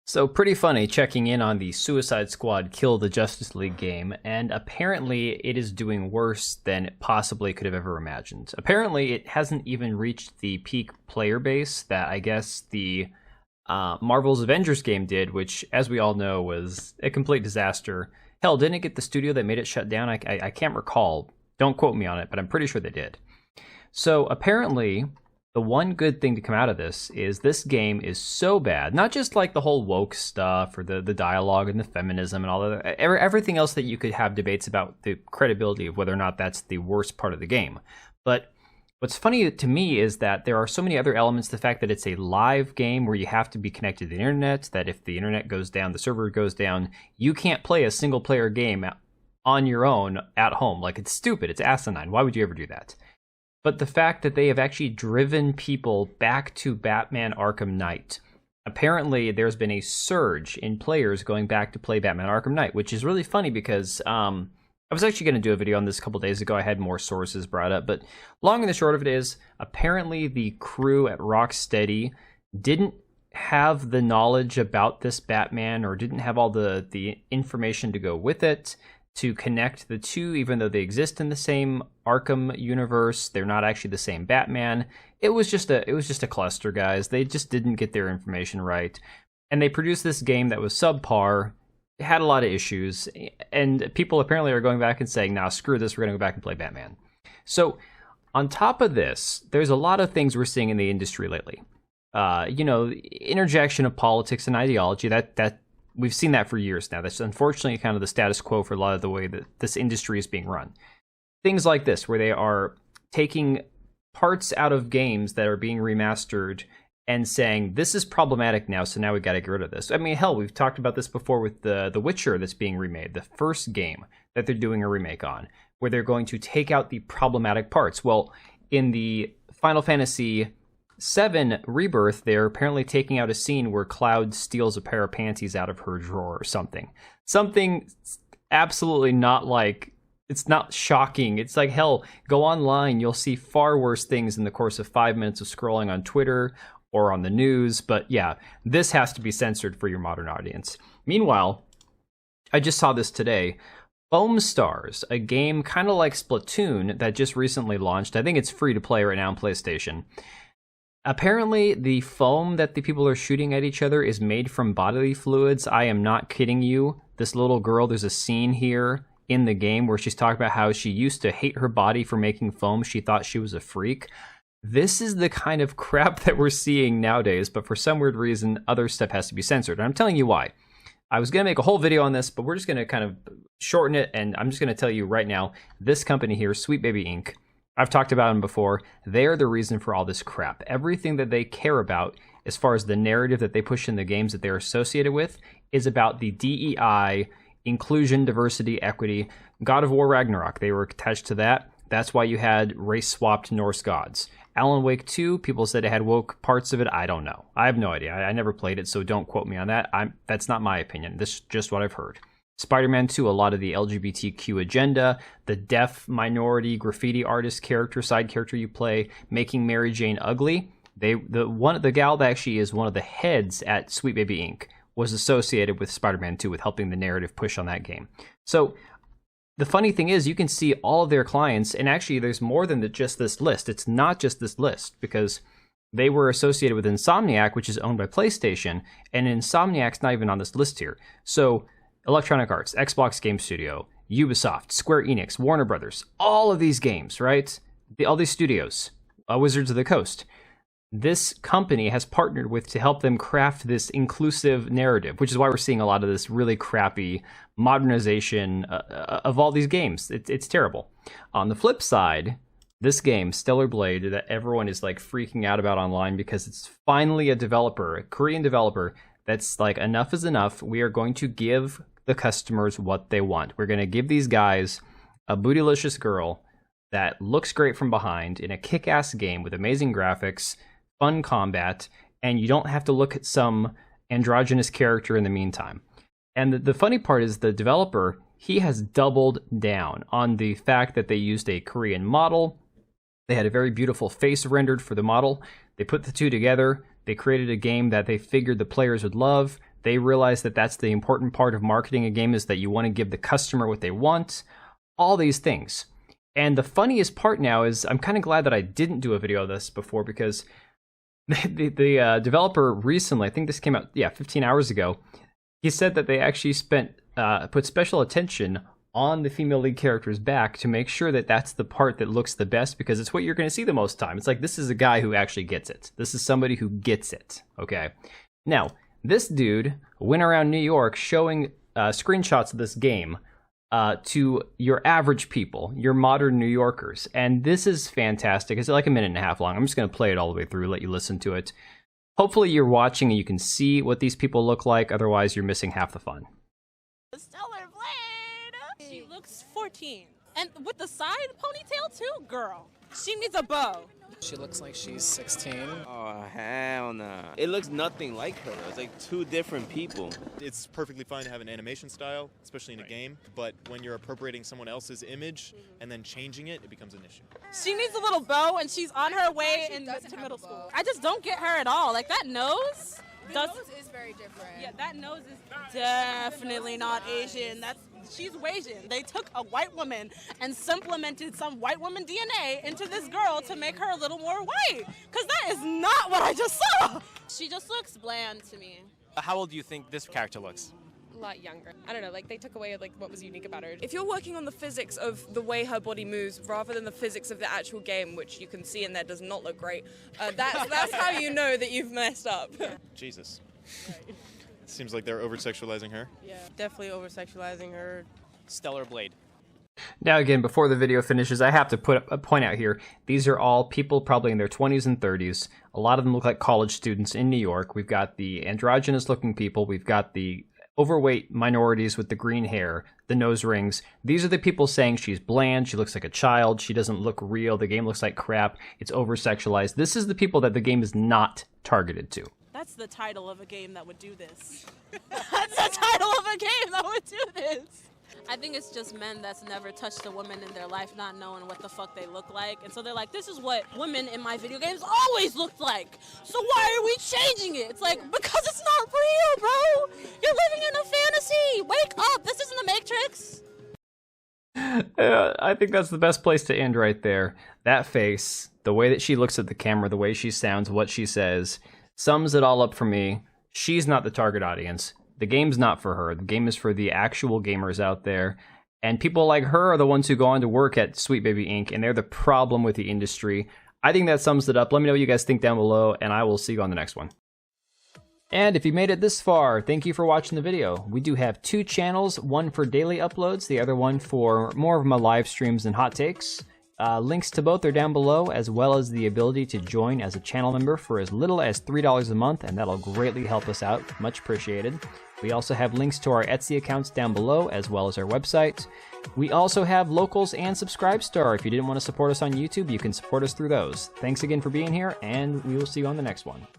So pretty funny checking in on the Suicide Squad Kill the Justice League game, and apparently it is doing worse than it possibly could have ever imagined. Apparently it hasn't even reached the peak player base that I guess the Marvel's Avengers game did, which, as we all know, was a complete disaster. Hell, didn't it get the studio that made it shut down? I can't recall. Don't quote me on it, but I'm pretty sure they did. So apparently the one good thing to come out of this game is so bad, not just like the whole woke stuff or the dialogue and the feminism and all that, everything else that you could have debates about the credibility of whether or not that's the worst part of the game. But what's funny to me is that there are so many other elements, the fact that it's a live game where you have to be connected to the internet, that if the internet goes down, the server goes down, you can't play a single player game on your own at home. Like, it's stupid, it's asinine. Why would you ever do that? But the fact that they have actually driven people back to Batman Arkham Knight. Apparently, there's been a surge in players going back to play Batman Arkham Knight, which is really funny because I was actually going to do a video on this a couple days ago. I had more sources brought up, but long and the short of it is, apparently the crew at Rocksteady didn't have the knowledge about this Batman or didn't have all the information to go with it, to connect the two, even though they exist in the same Arkham universe. They're not actually the same Batman. It was just a cluster, guys. They just didn't get their information right. And they produced this game that was subpar. It had a lot of issues, and people apparently are going back and saying, nah, screw this, we're going to go back and play Batman. So on top of this, there's a lot of things we're seeing in the industry lately. Interjection of politics and ideology, that we've seen that for years now. That's unfortunately kind of the status quo for a lot of the way that this industry is being run. Things like this, where they are taking parts out of games that are being remastered and saying, this is problematic now, so now we got to get rid of this. I mean, hell, we've talked about this before with the Witcher that's being remade, the first game that they're doing a remake on, where they're going to take out the problematic parts. Well, in the Final Fantasy VII Rebirth, they're apparently taking out a scene where Cloud steals a pair of panties out of her drawer or something. Something absolutely not like, it's not shocking. It's like, hell, go online, you'll see far worse things in the course of 5 minutes of scrolling on Twitter or on the news. But yeah, this has to be censored for your modern audience. Meanwhile, I just saw this today. Foam Stars, a game kind of like Splatoon that just recently launched. I think it's free to play right now on PlayStation. Apparently, the foam that the people are shooting at each other is made from bodily fluids. I am not kidding you. This little girl, there's a scene here in the game where she's talking about how she used to hate her body for making foam. She thought she was a freak. This is the kind of crap that we're seeing nowadays, but for some weird reason, other stuff has to be censored. And I'm telling you why. I was going to make a whole video on this, but we're just going to kind of shorten it, and I'm just going to tell you right now, this company here, Sweet Baby Inc., I've talked about them before. They're the reason for all this crap. Everything that they care about, as far as the narrative that they push in the games that they're associated with, is about the DEI, inclusion, diversity, equity. God of War Ragnarok, they were attached to that. That's why you had race-swapped Norse gods. Alan Wake 2, people said it had woke parts of it. I don't know. I have no idea. I never played it, so don't quote me on that. That's not my opinion. This is just what I've heard. Spider-Man 2, a lot of the LGBTQ agenda, the deaf minority graffiti artist character, side character you play, making Mary Jane ugly. The gal that actually is one of the heads at Sweet Baby Inc. was associated with Spider-Man 2 with helping the narrative push on that game. So the funny thing is, you can see all of their clients, and actually there's more than just this list. It's not just this list, because they were associated with Insomniac, which is owned by PlayStation, and Insomniac's not even on this list here. So Electronic Arts, Xbox Game Studio, Ubisoft, Square Enix, Warner Brothers, all of these games, right? All these studios, Wizards of the Coast. This company has partnered with to help them craft this inclusive narrative, which is why we're seeing a lot of this really crappy modernization of all these games. It's terrible. On the flip side, this game, Stellar Blade, that everyone is like freaking out about online because it's finally a developer, a Korean developer, that's like, enough is enough. We are going to give the customers what they want. We're going to give these guys a bootylicious girl that looks great from behind in a kick-ass game with amazing graphics, fun combat, and you don't have to look at some androgynous character in the meantime. And the funny part is the developer, he has doubled down on the fact that they used a Korean model. They had a very beautiful face rendered for the model. They put the two together. They created a game that they figured the players would love. They realize that that's the important part of marketing a game, is that you want to give the customer what they want, all these things. And the funniest part now is I'm kind of glad that I didn't do a video of this before, because the developer recently, I think this came out 15 hours ago, he said that they actually put special attention on the female lead character's back to make sure that that's the part that looks the best, because it's what you're going to see the most time. It's like, this is a guy who actually gets it. This is somebody who gets it, okay? Now, this dude went around New York showing screenshots of this game to your average people, your modern New Yorkers. And this is fantastic. It's like a minute and a half long. I'm just going to play it all the way through, let you listen to it. Hopefully you're watching and you can see what these people look like. Otherwise, you're missing half the fun. Stellar Blade! She looks 14. And with the side ponytail too? Girl, she needs a bow. She looks like she's 16. Oh, hell no. It looks nothing like her. It's like two different people. It's perfectly fine to have an animation style, especially in a game, but when you're appropriating someone else's image and then changing it, it becomes an issue. She needs a little bow, and she's on her way to middle school. I just don't get her at all. Like, that nose... The nose is very different. Yeah, that nose is definitely not Asian. She's Asian. They took a white woman and supplemented some white woman DNA into this girl to make her a little more white. Because that is not what I just saw. She just looks bland to me. How old do you think this character looks? A lot younger. I don't know, like they took away like what was unique about her. If you're working on the physics of the way her body moves rather than the physics of the actual game, which you can see in there does not look great, that's how you know that you've messed up. Jesus. Seems like they're over-sexualizing her. Yeah, definitely over-sexualizing her. Stellar Blade. Now again, before the video finishes, I have to put a point out here. These are all people probably in their 20s and 30s. A lot of them look like college students in New York. We've got the androgynous looking people. We've got the overweight minorities with the green hair, the nose rings. These are the people saying she's bland, she looks like a child, she doesn't look real, the game looks like crap, it's over-sexualized. This is the people that the game is not targeted to. That's the title of a game that would do this. That's the title of a game that would do this. I think it's just men that's never touched a woman in their life not knowing what the fuck they look like. And so they're like, this is what women in my video games always looked like. So why are we changing it? It's like, because it's not real, bro. You're living in a fantasy. Wake up. This isn't the Matrix. I think that's the best place to end right there. That face, the way that she looks at the camera, the way she sounds, what she says, sums it all up for me. She's not the target audience. The game's not for her. The game is for the actual gamers out there. And people like her are the ones who go on to work at Sweet Baby Inc., and they're the problem with the industry. I think that sums it up. Let me know what you guys think down below, and I will see you on the next one. And if you made it this far, thank you for watching the video. We do have 2 channels, one for daily uploads, the other one for more of my live streams and hot takes. Links to both are down below, as well as the ability to join as a channel member for as little as $3 a month, and that'll greatly help us out. Much appreciated. We also have links to our Etsy accounts down below, as well as our website. We also have Locals and Subscribestar. If you didn't want to support us on YouTube, you can support us through those. Thanks again for being here, and we will see you on the next one.